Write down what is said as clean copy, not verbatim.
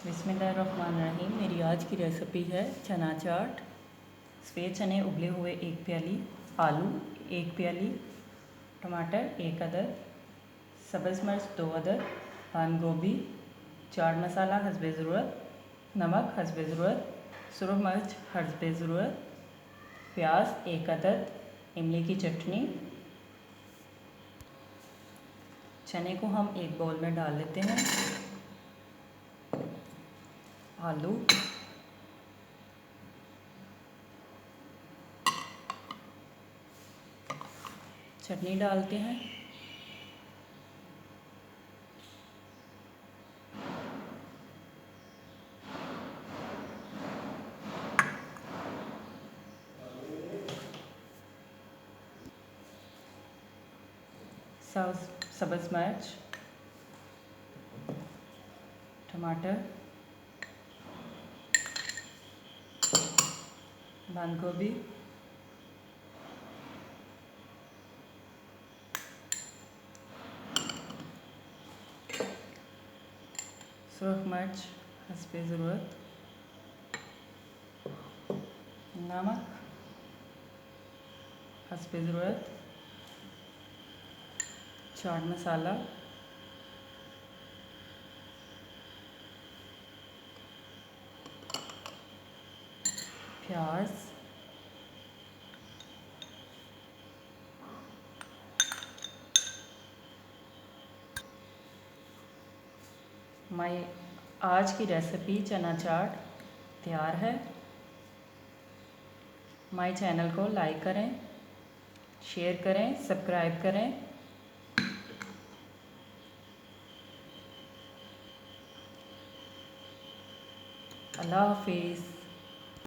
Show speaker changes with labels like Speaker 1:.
Speaker 1: बिस्मिल्लाहिर्रहमानिर्रहीम। मेरी आज की रेसिपी है चना चाट। सफ़ेद चने उबले हुए 1 प्याली, आलू 1 प्याली, टमाटर 1 अदद, सब्ज़ मिर्च 2 अदद, बंद गोभी, चाट मसाला हस्बे ज़रूरत, नमक हस्बे ज़रूरत, सुरख मिर्च हस्बे ज़रूरत, प्याज 1 अदद, इमली की चटनी। चने को हम एक बाउल में डाल लेते हैं। आलू, चटनी डालते हैं, सब्ज़ मिर्च, टमाटर, बंद गोभी, सुरख मिर्च हस्बे ज़रूरत, नमक हस्बे ज़रूरत, चाट मसाला, प्याज, माई आज की रेसिपी चना चाट तैयार है। माई चैनल को लाइक करें, शेयर करें, सब्सक्राइब करें। अल्लाह हाफिज़।